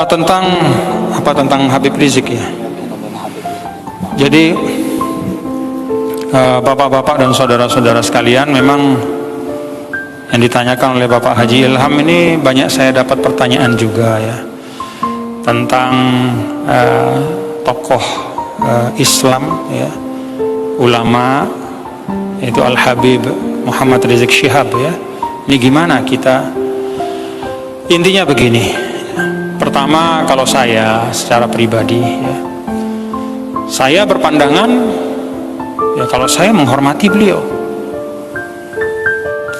tentang Habib Rizik ya. Jadi bapak-bapak dan saudara-saudara sekalian, memang yang ditanyakan oleh Bapak Haji Ilham ini banyak saya dapat pertanyaan juga ya, tentang tokoh Islam ya, ulama, yaitu Al-Habib Muhammad Rizik Syihab ya. Ini gimana kita? Intinya begini. Pertama, kalau saya secara pribadi ya, saya berpandangan ya, kalau saya menghormati beliau.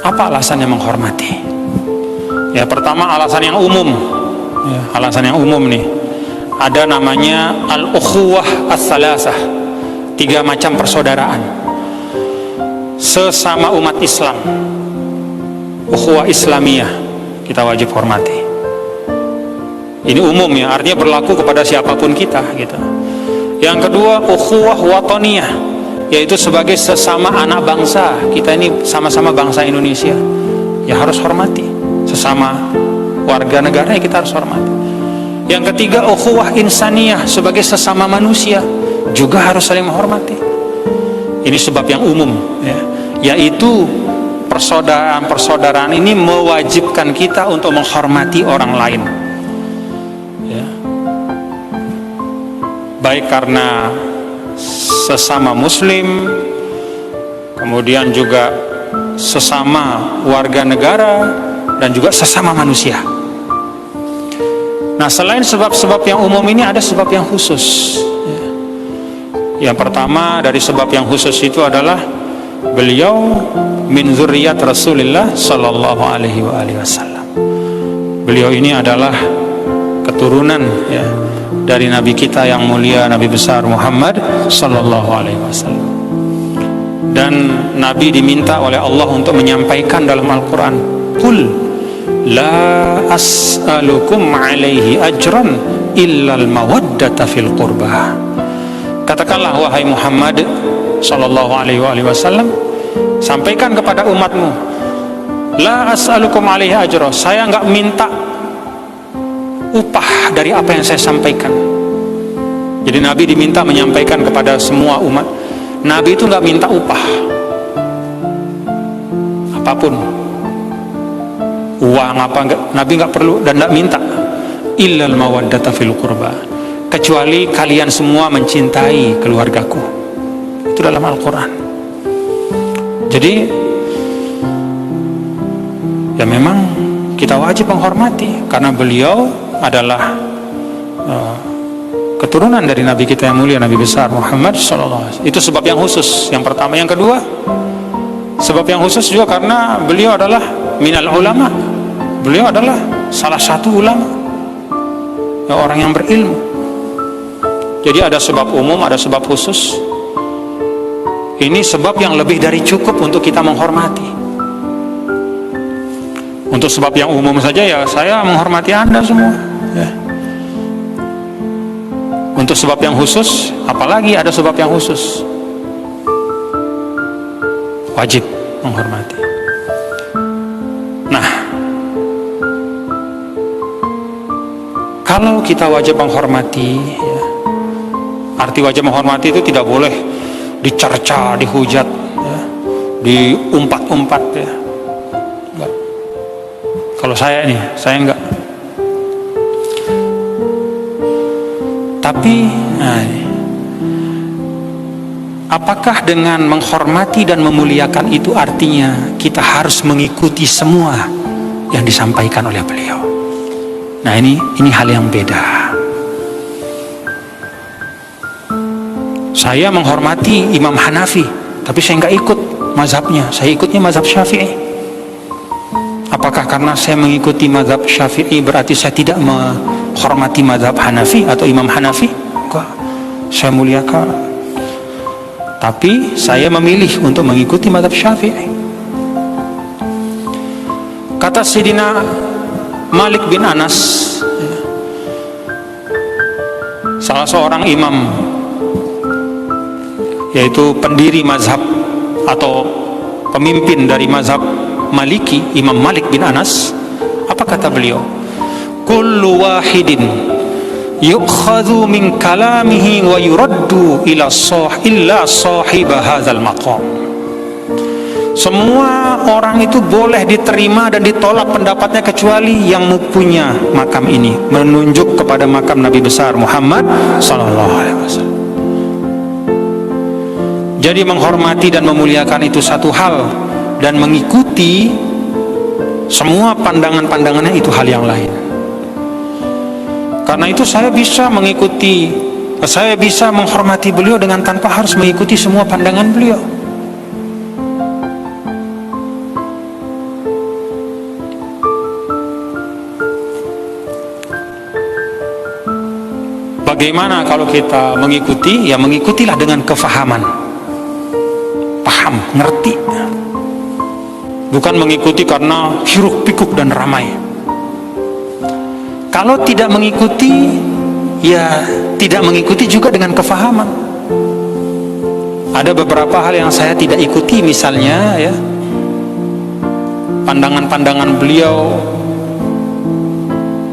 Apa alasannya menghormati? Ya, pertama alasan yang umum ya, alasan yang umum nih, ada namanya al-ukhuwah as-salasah, 3 macam persaudaraan sesama umat Islam. Ukhuwah Islamiyah kita wajib hormati. Ini umum ya, artinya berlaku kepada siapapun kita gitu. Yang kedua, ukhuwah wataniyah, yaitu sebagai sesama anak bangsa. Kita ini sama-sama bangsa Indonesia, ya harus hormati. Sesama warga negara ya kita harus hormati. Yang ketiga, ukhuwah insaniyah, sebagai sesama manusia juga harus saling menghormati. Ini sebab yang umum ya, yaitu persaudaraan ini mewajibkan kita untuk menghormati orang lain ya. Baik karena sesama muslim, kemudian juga sesama warga negara, dan juga sesama manusia. Nah, selain sebab-sebab yang umum ini, ada sebab yang khusus ya. Yang pertama dari sebab yang khusus itu adalah beliau min dzurriyyat Rasulullah sallallahu alaihi wasallam. Beliau ini adalah keturunan ya dari Nabi kita yang mulia, Nabi besar Muhammad sallallahu alaihi wasallam. Dan Nabi diminta oleh Allah untuk menyampaikan dalam Al-Qur'an, "Qul la as'alukum alaihi ajran illal mawaddata fil qurbah." Katakanlah wahai Muhammad sallallahu alaihi wasallam, sampaikan kepada umatmu, la as'alukum alaihi ajra, saya enggak minta upah dari apa yang saya sampaikan. Jadi Nabi diminta menyampaikan kepada semua umat. Nabi itu enggak minta upah apapun, uang apa enggak, Nabi enggak perlu dan enggak minta. Illal mawaddata fil qurba, kecuali kalian semua mencintai keluargaku. Itu dalam Al-Quran. Jadi ya memang kita wajib menghormati, karena beliau adalah keturunan dari Nabi kita yang mulia, Nabi besar Muhammad SAW. Itu sebab yang khusus yang pertama. Yang kedua, sebab yang khusus juga karena beliau adalah minal ulama. Beliau adalah salah satu ulama ya, orang yang berilmu. Jadi ada sebab umum, ada sebab khusus. Ini sebab yang lebih dari cukup untuk kita menghormati. Untuk sebab yang umum saja ya saya menghormati Anda semua ya. Untuk sebab yang khusus, apalagi ada sebab yang khusus, wajib menghormati. Nah, kalau kita wajib menghormati ya, arti wajib menghormati itu tidak boleh dicerca, dihujat ya, diumpat-umpat ya. Enggak. Kalau saya enggak. Tapi apakah dengan menghormati dan memuliakan itu artinya kita harus mengikuti semua yang disampaikan oleh beliau? Nah, ini hal yang beda. Saya menghormati Imam Hanafi, tapi saya nggak ikut mazhabnya, saya ikutnya mazhab Syafi'i. Apakah karena saya mengikuti mazhab Syafi'i berarti saya tidak menghormati mazhab Hanafi atau Imam Hanafi? Enggak, saya muliakan. Tapi saya memilih untuk mengikuti mazhab Syafi'i. Kata Sayyidina Malik bin Anas, salah seorang imam, yaitu pendiri mazhab atau pemimpin dari mazhab Maliki, Imam Malik bin Anas. Apa kata beliau? kullu wahidin yu'khadhu min kalamihi wa yuraddu illa sahiba hadzal maqam. Semua orang itu boleh diterima dan ditolak pendapatnya kecuali yang punya makam ini, menunjuk kepada makam Nabi besar Muhammad sallallahu alaihi wasallam. Jadi menghormati dan memuliakan itu satu hal, dan mengikuti semua pandangan-pandangannya itu hal yang lain. Karena itu saya bisa menghormati beliau dengan tanpa harus mengikuti semua pandangan beliau. Bagaimana kalau kita mengikuti? Ya mengikutilah dengan kefahaman. Paham, ngerti. Bukan mengikuti karena hiruk pikuk dan ramai. Kalau tidak mengikuti, ya tidak mengikuti juga dengan kefahaman. Ada beberapa hal yang saya tidak ikuti, misalnya ya pandangan-pandangan beliau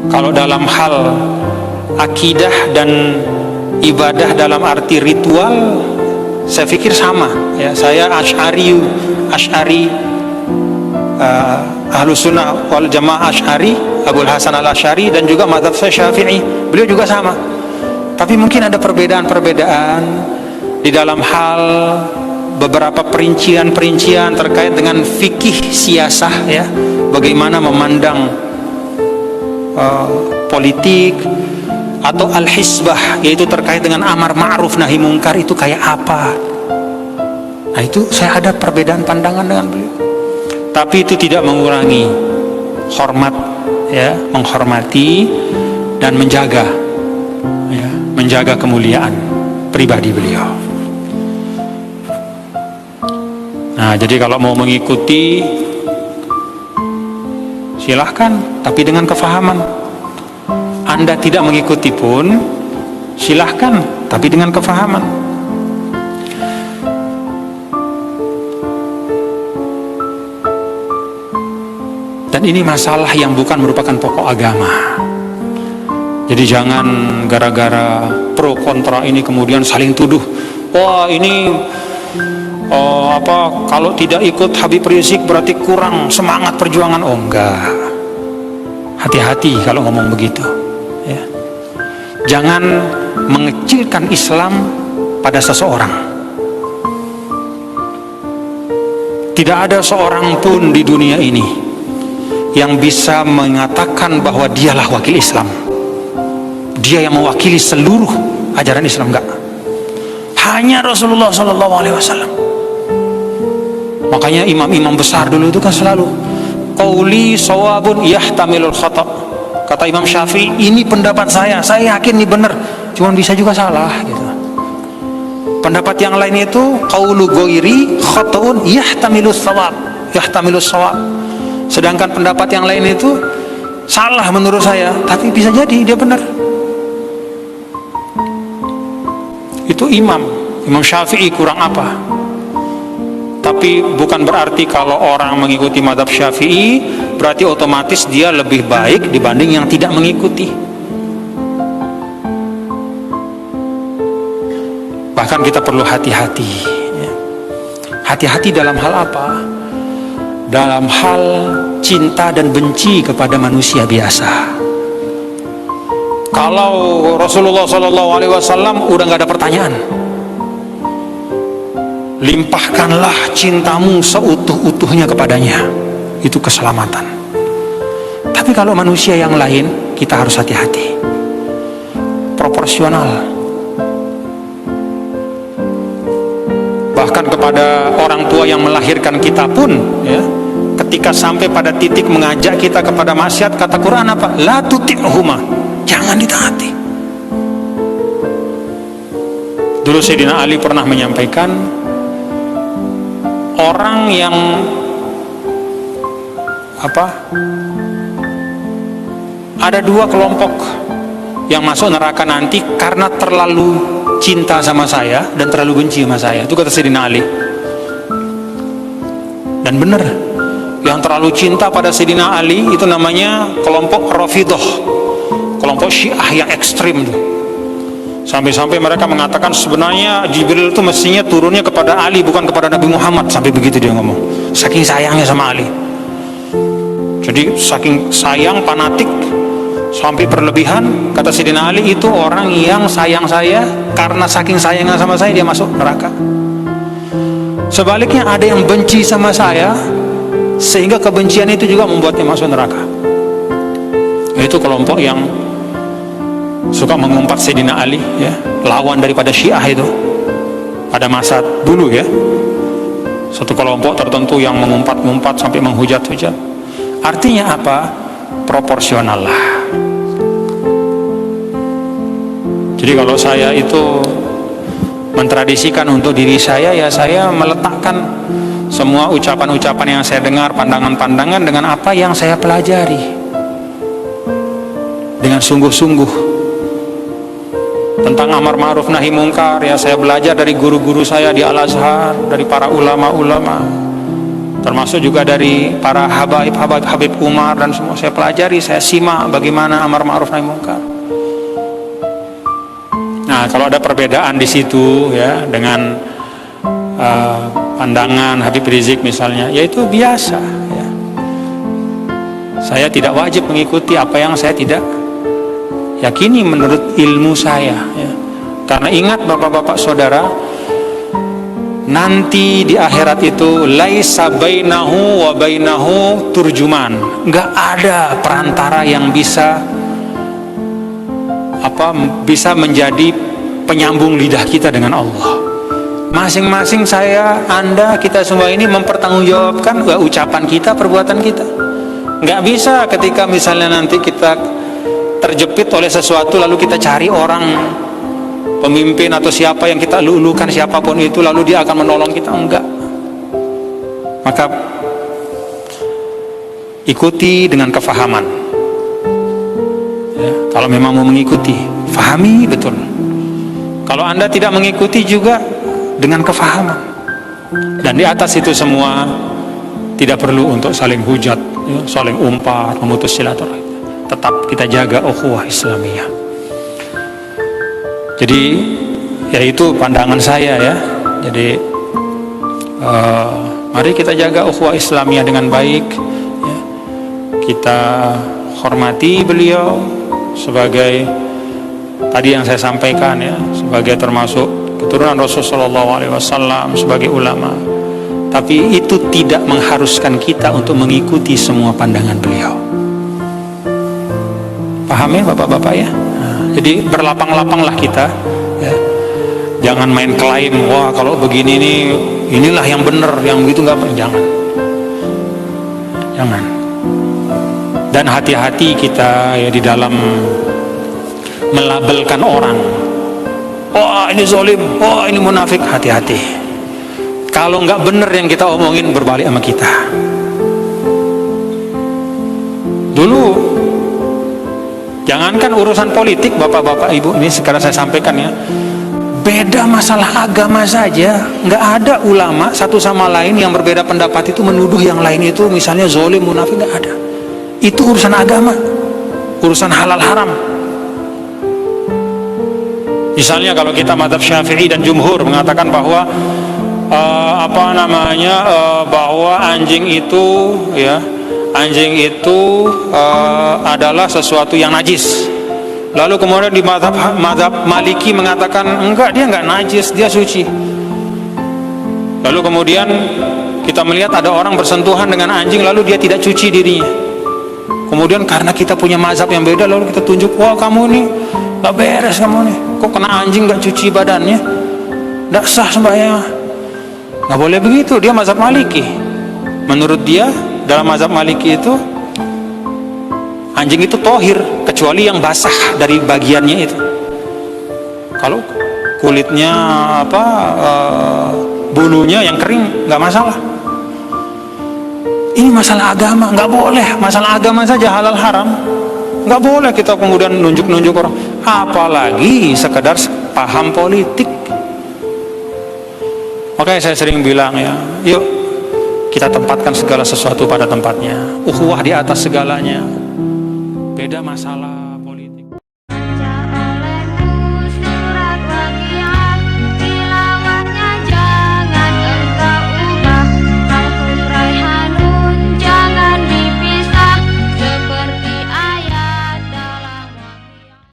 kalau dalam hal akidah dan ibadah dalam arti ritual, saya pikir sama ya. Saya Asy'ari Ahlus Sunnah wal Jamaah Asy'ari, Abul Hasan al-Asy'ari, dan juga mazhab saya Syafi'i. Beliau juga sama. Tapi mungkin ada perbedaan-perbedaan di dalam hal beberapa perincian-perincian terkait dengan fikih siyasah ya. Bagaimana memandang politik, atau al-hisbah, yaitu terkait dengan amar ma'ruf nahi mungkar itu kayak apa. Nah itu saya ada perbedaan pandangan dengan beliau. Tapi itu tidak mengurangi hormat ya, menghormati dan menjaga ya, menjaga kemuliaan pribadi beliau. Nah jadi kalau mau mengikuti silahkan, tapi dengan kefahaman. Anda tidak mengikuti pun silahkan, tapi dengan kefahaman. Dan ini masalah yang bukan merupakan pokok agama. Jadi jangan gara-gara pro kontra ini kemudian saling tuduh. Wah ini kalau tidak ikut Habib Rizik berarti kurang semangat perjuangan. Oh enggak. Hati-hati kalau ngomong begitu. Ya. Jangan mengecilkan Islam pada seseorang. Tidak ada seorang pun di dunia ini yang bisa mengatakan bahwa dialah wakil Islam. Dia yang mewakili seluruh ajaran Islam, enggak. Hanya Rasulullah SAW. Makanya imam-imam besar dulu itu kan selalu qauli shawabun yahtamilul khata'. Kata Imam Syafi'i, ini pendapat saya yakin ini benar, cuman bisa juga salah gitu. Pendapat yang lain itu qaulu ghairi khata'un yahtamilus shawab. Sedangkan pendapat yang lain itu salah menurut saya, tapi bisa jadi dia benar. Itu Imam Syafi'i kurang apa? Tapi bukan berarti kalau orang mengikuti mazhab Syafi'i berarti otomatis dia lebih baik dibanding yang tidak mengikuti. Bahkan kita perlu hati-hati. Hati-hati dalam hal apa? Dalam hal cinta dan benci kepada manusia biasa. Kalau Rasulullah SAW udah nggak ada pertanyaan, limpahkanlah cintamu seutuh-utuhnya kepadanya, itu keselamatan. Tapi kalau manusia yang lain, kita harus hati-hati, proporsional. Bahkan kepada orang tua yang melahirkan kita pun ya, ketika sampai pada titik mengajak kita kepada maksiat, kata Quran apa? La tuti'huma, jangan ditaati. Dulu Sayyidina Ali pernah menyampaikan, orang yang ada dua kelompok yang masuk neraka nanti karena terlalu cinta sama saya dan terlalu benci sama saya. Itu kata Sayyidina Ali. Dan benar, yang terlalu cinta pada Sayyidina Ali itu namanya kelompok Rafidhah. kelompok Syiah yang ekstrim tuh. Sampai-sampai mereka mengatakan sebenarnya Jibril itu mestinya turunnya kepada Ali bukan kepada Nabi Muhammad, sampai begitu dia ngomong. Saking sayangnya sama Ali. Jadi saking sayang, fanatik, sampai berlebihan. Kata Sayyidina Ali, itu orang yang sayang saya, karena saking sayangnya sama saya dia masuk neraka. Sebaliknya ada yang benci sama saya, sehingga kebencian itu juga membuatnya masuk neraka. Itu kelompok yang suka mengumpat Sayyidina Ali, ya, lawan daripada Syiah itu pada masa dulu, ya. Satu kelompok tertentu yang mengumpat-ngumpat sampai menghujat-hujat. Artinya apa? Proporsional lah. Jadi kalau saya itu mentradisikan untuk diri saya, ya saya meletakkan semua ucapan-ucapan yang saya dengar, pandangan-pandangan dengan apa yang saya pelajari dengan sungguh-sungguh. Tentang amar ma'ruf nahi mungkar, ya saya belajar dari guru-guru saya di Al-Azhar, dari para ulama-ulama, termasuk juga dari para Habib Umar, dan semua saya pelajari, saya simak bagaimana amar ma'ruf nahi mungkar. Nah, kalau ada perbedaan di situ, ya, dengan pandangan Habib Rizik misalnya, ya itu biasa, ya. Saya tidak wajib mengikuti apa yang saya tidak yakini menurut ilmu saya, ya. Karena ingat bapak-bapak saudara, nanti di akhirat itu laisa bainahu wa bainahu turjuman, nggak ada perantara yang bisa menjadi penyambung lidah kita dengan Allah. Masing-masing saya, Anda, kita semua ini mempertanggungjawabkan ucapan kita, perbuatan kita. Nggak bisa ketika misalnya nanti kita terjepit oleh sesuatu lalu kita cari orang pemimpin atau siapa yang kita lulukan, siapapun itu, lalu dia akan menolong kita. Enggak. Maka ikuti dengan kefahaman, ya, kalau memang mau mengikuti, fahami betul. Kalau Anda tidak mengikuti juga dengan kefahaman. Dan di atas itu semua tidak perlu untuk saling hujat, ya, saling umpat, memutus silaturahim. Tetap kita jaga ukhuwah Islamiyah. Jadi ya itu pandangan saya, ya. Jadi mari kita jaga ukhuwah Islamiyah dengan baik, ya. Kita hormati beliau sebagai tadi yang saya sampaikan, ya, sebagai termasuk keturunan Rasulullah SAW, sebagai ulama. Tapi itu tidak mengharuskan kita untuk mengikuti semua pandangan beliau. Paham ya bapak-bapak, ya? Nah, jadi berlapang-lapanglah kita, ya. Jangan main klaim, wah kalau begini nih, inilah yang benar, yang begitu nggak, jangan. Dan hati-hati kita, ya, di dalam melabelkan orang. Wah ini zalim, wah ini munafik, hati-hati. Kalau nggak benar yang kita omongin berbalik sama kita. Dulu jangankan urusan politik, bapak-bapak ibu, ini sekarang saya sampaikan, ya, beda masalah agama saja, nggak ada ulama satu sama lain yang berbeda pendapat itu menuduh yang lain itu misalnya zalim, munafik, nggak ada. Itu urusan agama, urusan halal haram. Misalnya kalau kita mazhab Syafi'i dan jumhur mengatakan bahwa bahwa anjing itu, ya, anjing itu adalah sesuatu yang najis. Lalu kemudian di mazhab Maliki mengatakan enggak, dia enggak najis, dia suci. Lalu kemudian kita melihat ada orang bersentuhan dengan anjing lalu dia tidak cuci dirinya. Kemudian karena kita punya mazhab yang beda lalu kita tunjuk, wah kamu nih enggak beres, kamu nih kok kena anjing enggak cuci badannya, enggak sah sembahyang. Enggak boleh begitu, dia mazhab Maliki. Menurut dia, dalam mazhab Maliki itu anjing itu tohir kecuali yang basah dari bagiannya itu. Kalau kulitnya bulunya yang kering nggak masalah. Ini masalah agama, nggak boleh. Masalah agama saja halal haram, nggak boleh kita kemudian nunjuk-nunjuk orang. Apalagi sekedar paham politik. Makanya saya sering bilang, ya, yuk kita tempatkan segala sesuatu pada tempatnya. Ukhuwah di atas segalanya. Beda masalah.